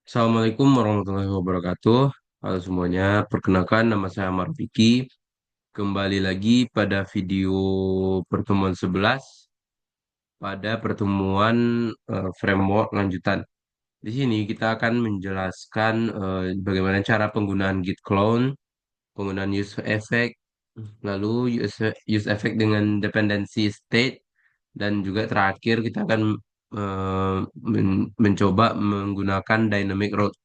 Assalamualaikum warahmatullahi wabarakatuh. Halo semuanya, perkenalkan nama saya Marfiki. Kembali lagi pada video pertemuan 11 pada pertemuan framework lanjutan. Di sini kita akan menjelaskan bagaimana cara penggunaan Git clone, penggunaan use effect, lalu use effect dengan dependency state, dan juga terakhir kita akan mencoba menggunakan dynamic road.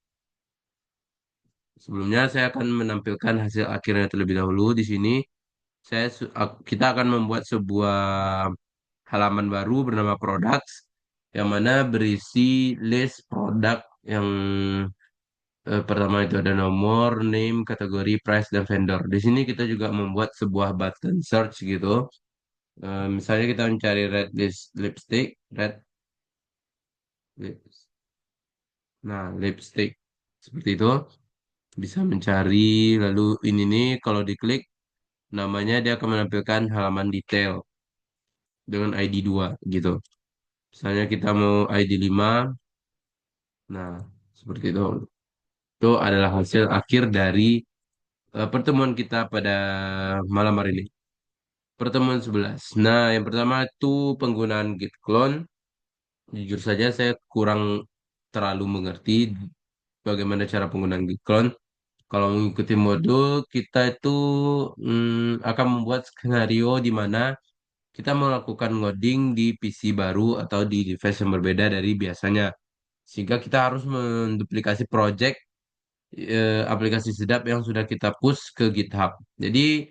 Sebelumnya saya akan menampilkan hasil akhirnya terlebih dahulu. Di sini kita akan membuat sebuah halaman baru bernama products yang mana berisi list produk yang pertama itu ada nomor, name, kategori, price, dan vendor. Di sini kita juga membuat sebuah button search gitu. Misalnya kita mencari red lipstick, red lips. Nah, lipstick seperti itu bisa mencari, lalu ini nih kalau diklik namanya dia akan menampilkan halaman detail dengan ID 2 gitu. Misalnya kita mau ID 5, nah seperti itu. Itu adalah hasil akhir dari pertemuan kita pada malam hari ini. Pertemuan 11. Nah, yang pertama itu penggunaan git clone. Jujur saja saya kurang terlalu mengerti bagaimana cara penggunaan git clone. Kalau mengikuti modul, kita itu akan membuat skenario di mana kita melakukan ngoding di PC baru atau di device yang berbeda dari biasanya. Sehingga kita harus menduplikasi project aplikasi sedap yang sudah kita push ke GitHub. Jadi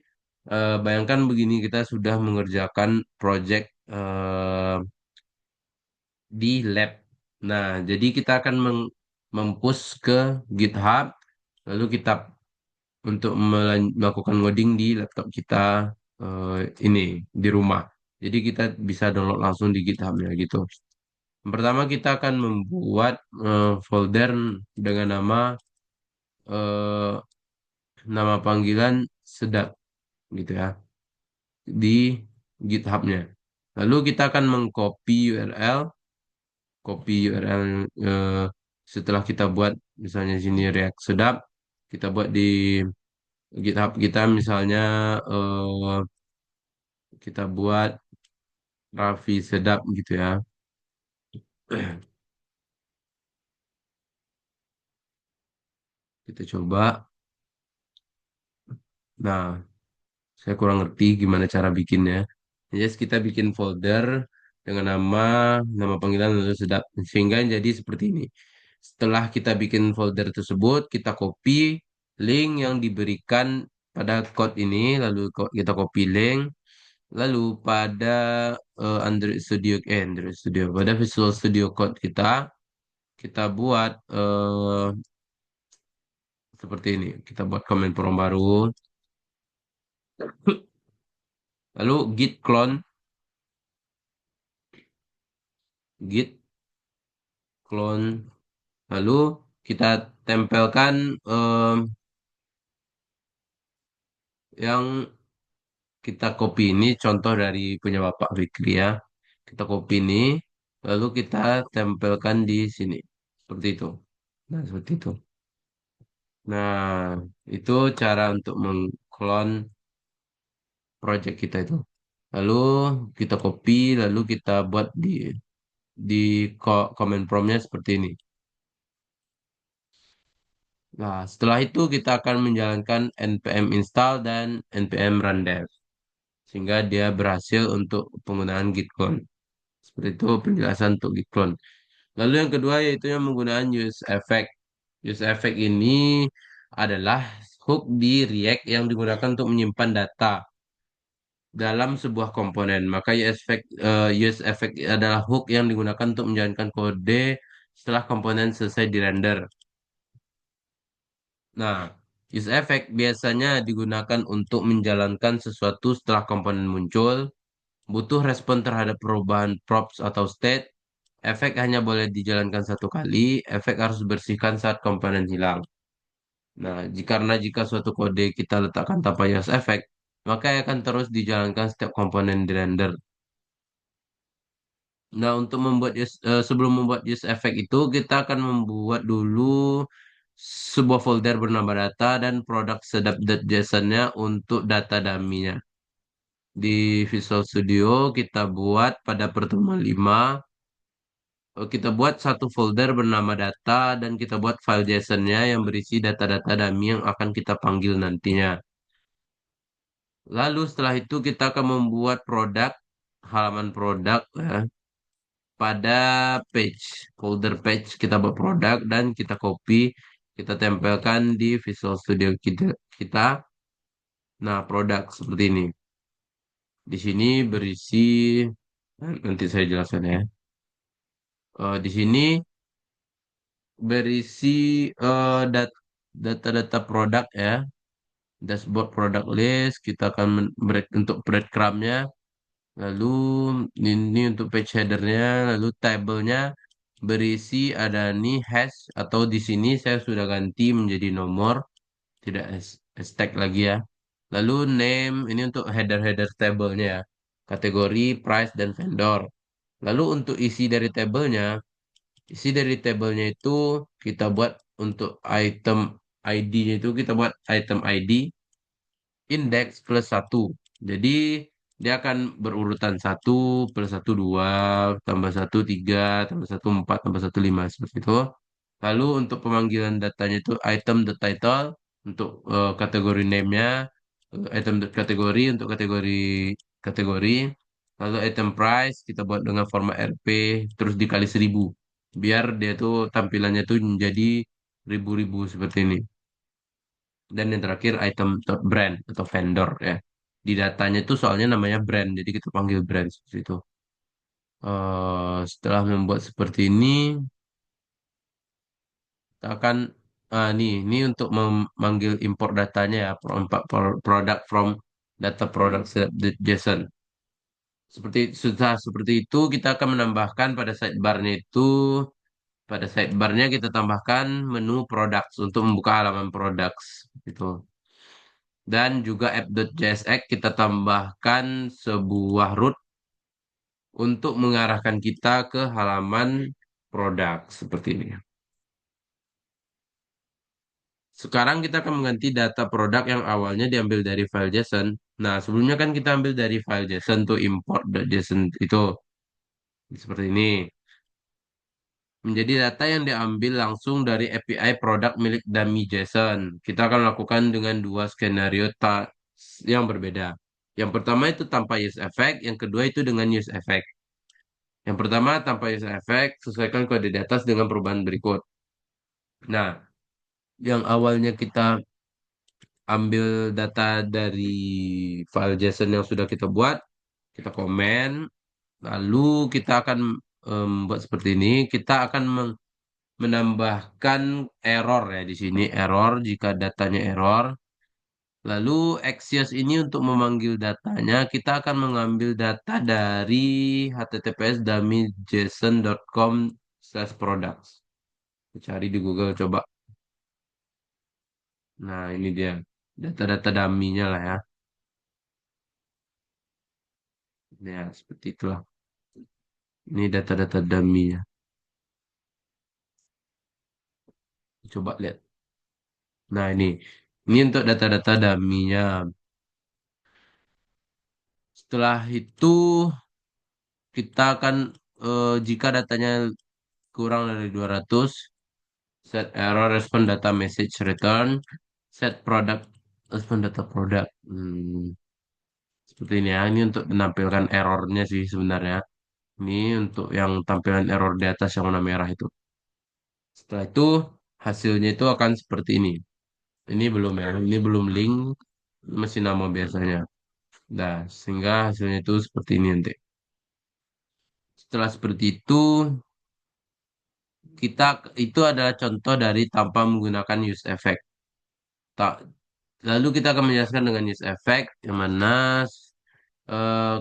bayangkan begini, kita sudah mengerjakan project di lab. Nah, jadi kita akan mempush ke GitHub, lalu kita untuk melakukan ngoding di laptop kita eh, ini di rumah. Jadi kita bisa download langsung di GitHub-nya gitu. Yang pertama kita akan membuat folder dengan eh, nama panggilan sedap gitu ya di GitHub-nya. Lalu kita akan mengcopy URL, copy URL eh, setelah kita buat misalnya sini React sedap, kita buat di GitHub kita misalnya kita buat Raffi Sedap gitu ya. Kita coba. Nah, saya kurang ngerti gimana cara bikinnya. Yes, kita bikin folder dengan nama panggilan lalu sedap sehingga jadi seperti ini. Setelah kita bikin folder tersebut, kita copy link yang diberikan pada code ini, lalu kita copy link, lalu pada Android Studio, pada Visual Studio Code kita buat seperti ini. Kita buat comment prompt baru, lalu git clone, lalu kita tempelkan yang kita copy ini contoh dari punya Bapak Fikri ya. Kita copy ini, lalu kita tempelkan di sini. Seperti itu. Nah, seperti itu. Nah, itu cara untuk mengklon project kita itu. Lalu kita copy, lalu kita buat di comment prompt-nya seperti ini. Nah, setelah itu kita akan menjalankan npm install dan npm run dev sehingga dia berhasil untuk penggunaan git clone. Seperti itu penjelasan untuk git clone. Lalu yang kedua yaitu yang menggunakan use effect. Use effect ini adalah hook di React yang digunakan untuk menyimpan data dalam sebuah komponen. Maka use effect adalah hook yang digunakan untuk menjalankan kode setelah komponen selesai dirender. Nah, use effect biasanya digunakan untuk menjalankan sesuatu setelah komponen muncul, butuh respon terhadap perubahan props atau state. Efek hanya boleh dijalankan satu kali, efek harus bersihkan saat komponen hilang. Nah, jika suatu kode kita letakkan tanpa use effect, maka akan terus dijalankan setiap komponen di render. Nah, untuk sebelum membuat use effect itu kita akan membuat dulu sebuah folder bernama data dan produk sedap.json-nya untuk data dummy-nya. Di Visual Studio kita buat pada pertemuan 5, kita buat satu folder bernama data dan kita buat file JSON-nya yang berisi data-data dummy yang akan kita panggil nantinya. Lalu setelah itu kita akan membuat produk, halaman produk ya, pada page, folder page kita buat produk dan kita copy, kita tempelkan di Visual Studio kita. Nah, produk seperti ini. Di sini berisi, nanti saya jelaskan ya. Di sini berisi data-data produk ya, dashboard product list. Kita akan untuk breadcrumb-nya. Lalu ini untuk page headernya, lalu tabelnya berisi ada nih hash atau di sini saya sudah ganti menjadi nomor, tidak hashtag lagi ya. Lalu name ini untuk header-header tabelnya ya, kategori, price dan vendor. Lalu untuk isi dari tabelnya itu kita buat untuk item ID-nya itu kita buat item ID indeks plus satu. Jadi dia akan berurutan satu plus satu dua, tambah satu tiga, tambah satu empat, tambah satu lima seperti itu. Lalu untuk pemanggilan datanya itu item the title untuk kategori name-nya, item the kategori untuk kategori. Lalu item price kita buat dengan format RP terus dikali 1.000 biar dia tuh tampilannya tuh menjadi ribu-ribu seperti ini. Dan yang terakhir item brand atau vendor ya. Di datanya itu soalnya namanya brand, jadi kita panggil brand seperti itu. Setelah membuat seperti ini, kita akan ini untuk memanggil import datanya ya, product from data product JSON. Seperti itu kita akan menambahkan pada sidebarnya kita tambahkan menu products untuk membuka halaman products gitu. Dan juga app.jsx kita tambahkan sebuah root untuk mengarahkan kita ke halaman produk seperti ini. Sekarang kita akan mengganti data produk yang awalnya diambil dari file JSON. Nah, sebelumnya kan kita ambil dari file JSON tuh import.json itu seperti ini. Menjadi data yang diambil langsung dari API produk milik dummy JSON. Kita akan lakukan dengan dua skenario yang berbeda. Yang pertama itu tanpa use effect, yang kedua itu dengan use effect. Yang pertama tanpa use effect, sesuaikan kode di atas dengan perubahan berikut. Nah, yang awalnya kita ambil data dari file JSON yang sudah kita buat, kita komen, lalu kita akan membuat seperti ini. Kita akan menambahkan error ya di sini error jika datanya error. Lalu Axios ini untuk memanggil datanya kita akan mengambil data dari https dummyjson.com/products. Cari di Google coba. Nah, ini dia data-data dummy-nya lah ya. Ya, seperti itulah. Ini data-data dummy-nya. Coba lihat. Nah, ini untuk data-data dummy-nya. Setelah itu kita akan jika datanya kurang dari 200 set error respond data message return set product respond data product. Seperti ini ya. Ini untuk menampilkan errornya sih sebenarnya. Ini untuk yang tampilan error di atas yang warna merah itu. Setelah itu hasilnya itu akan seperti ini. Ini belum ya. Ini belum link, masih nama biasanya. Nah, sehingga hasilnya itu seperti ini nanti. Setelah seperti itu, kita itu adalah contoh dari tanpa menggunakan use effect. Tak, lalu kita akan menjelaskan dengan use effect yang mana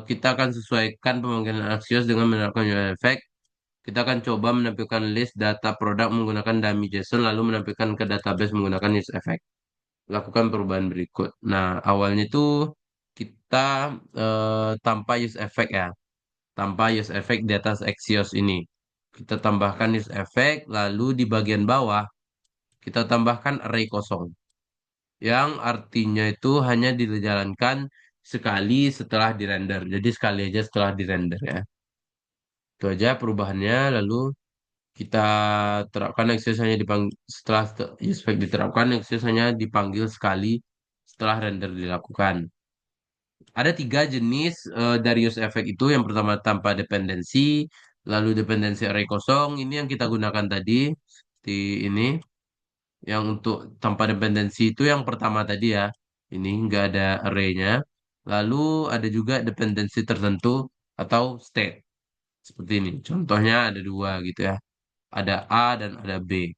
kita akan sesuaikan pemanggilan Axios dengan menerapkan use effect. Kita akan coba menampilkan list data produk menggunakan dummy JSON lalu menampilkan ke database menggunakan use effect. Lakukan perubahan berikut. Nah, awalnya itu kita tanpa use effect ya. tanpa use effect di atas Axios ini. Kita tambahkan use effect, lalu di bagian bawah kita tambahkan array kosong, yang artinya itu hanya dijalankan sekali setelah dirender. Jadi sekali aja setelah dirender ya. Itu aja perubahannya. Lalu kita terapkan Axios hanya dipanggil setelah use effect diterapkan, Axios hanya dipanggil sekali setelah render dilakukan. Ada tiga jenis dari use effect itu. Yang pertama tanpa dependensi, lalu dependensi array kosong. Ini yang kita gunakan tadi di ini. Yang untuk tanpa dependensi itu yang pertama tadi ya. Ini nggak ada array-nya. Lalu ada juga dependensi tertentu atau state. Seperti ini. Contohnya ada dua gitu ya. Ada A dan ada B.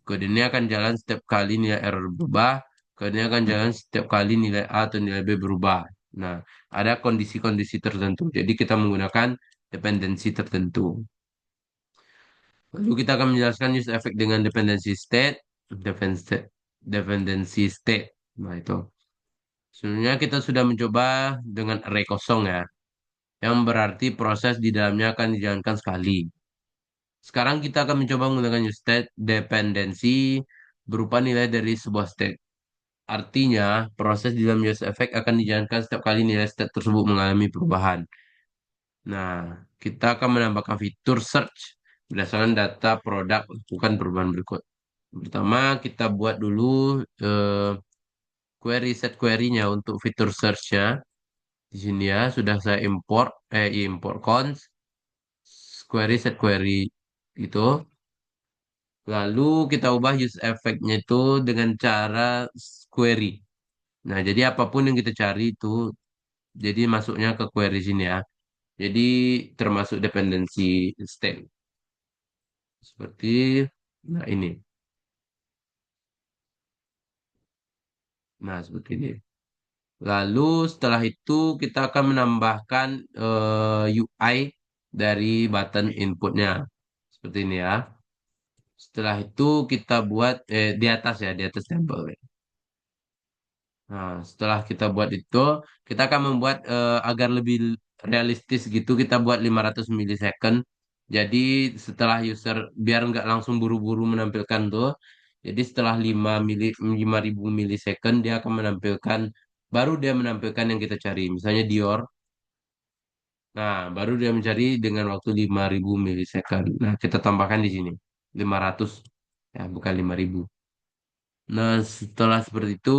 Kode ini akan jalan setiap kali nilai error berubah. Kode ini akan jalan setiap kali nilai A atau nilai B berubah. Nah, ada kondisi-kondisi tertentu. Jadi kita menggunakan dependensi tertentu. Lalu kita akan menjelaskan use effect dengan dependency state, dependency state. Nah, itu. Sebenarnya kita sudah mencoba dengan array kosong ya, yang berarti proses di dalamnya akan dijalankan sekali. Sekarang kita akan mencoba menggunakan use state dependency berupa nilai dari sebuah state. Artinya, proses di dalam use effect akan dijalankan setiap kali nilai state tersebut mengalami perubahan. Nah, kita akan menambahkan fitur search berdasarkan data produk bukan perubahan berikut. Pertama, kita buat dulu eh, query set query-nya untuk fitur search-nya. Di sini ya, sudah saya import cons query set query itu. Lalu kita ubah use effect-nya itu dengan cara query. Nah, jadi apapun yang kita cari itu, jadi masuknya ke query sini ya. Jadi termasuk dependency state. Seperti, nah ini. Nah, seperti ini. Lalu setelah itu kita akan menambahkan UI dari button inputnya. Seperti ini ya. Setelah itu kita buat di atas ya, di atas tabel. Nah, setelah kita buat itu, kita akan membuat agar lebih realistis gitu, kita buat 500 millisecond. Jadi setelah user, biar nggak langsung buru-buru menampilkan tuh, jadi setelah 5.000 millisecond, dia akan menampilkan, baru dia menampilkan yang kita cari. Misalnya Dior, nah baru dia mencari dengan waktu 5.000 millisecond. Nah, kita tambahkan di sini, 500, ya bukan 5.000. Nah, setelah seperti itu,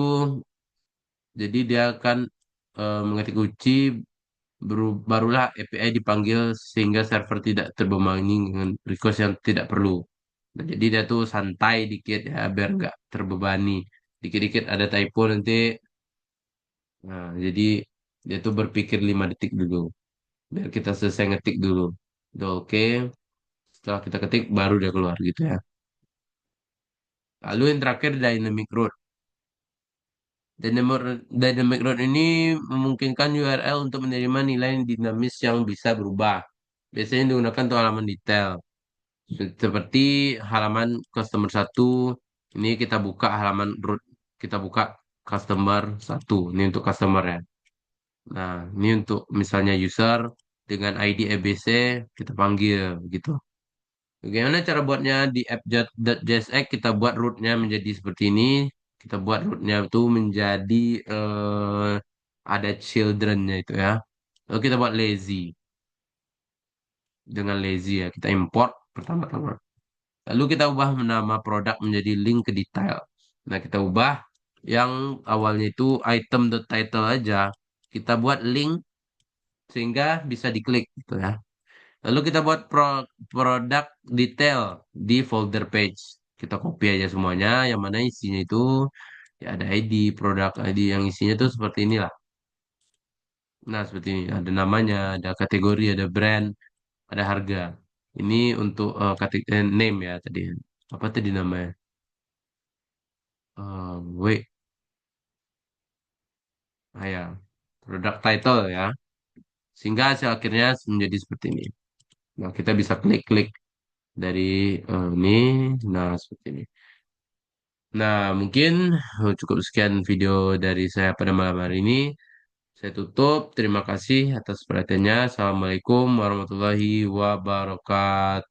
jadi dia akan mengetik kunci barulah API dipanggil sehingga server tidak terbebani dengan request yang tidak perlu. Nah, jadi dia tuh santai dikit ya biar nggak terbebani. Dikit-dikit ada typo nanti. Nah, jadi dia tuh berpikir 5 detik dulu. Biar kita selesai ngetik dulu. Udah oke. Setelah kita ketik baru dia keluar gitu ya. Lalu yang terakhir dynamic root. Dynamic root ini memungkinkan URL untuk menerima nilai yang dinamis yang bisa berubah. Biasanya digunakan untuk halaman detail. Seperti halaman customer satu, ini kita buka halaman root, kita buka customer satu, ini untuk customer ya. Nah, ini untuk misalnya user dengan ID ABC kita panggil gitu. Bagaimana cara buatnya di app.jsx kita buat rootnya menjadi seperti ini. Kita buat rootnya itu menjadi ada childrennya itu ya. Lalu kita buat lazy dengan lazy ya. Kita import pertama-tama. Lalu kita ubah nama produk menjadi link ke detail. Nah, kita ubah yang awalnya itu item.title aja. Kita buat link sehingga bisa diklik gitu ya. Lalu kita buat produk detail di folder page. Kita copy aja semuanya. Yang mana isinya itu ya ada ID, produk ID yang isinya tuh seperti inilah. Nah, seperti ini. Ada namanya, ada kategori, ada brand, ada harga. Ini untuk kategori name ya tadi. Apa tadi namanya? Wait, ya, produk title ya. Sehingga hasil akhirnya menjadi seperti ini. Nah, kita bisa klik-klik dari ini. Nah, seperti ini. Nah, mungkin cukup sekian video dari saya pada malam hari ini. Saya tutup. Terima kasih atas perhatiannya. Assalamualaikum warahmatullahi wabarakatuh.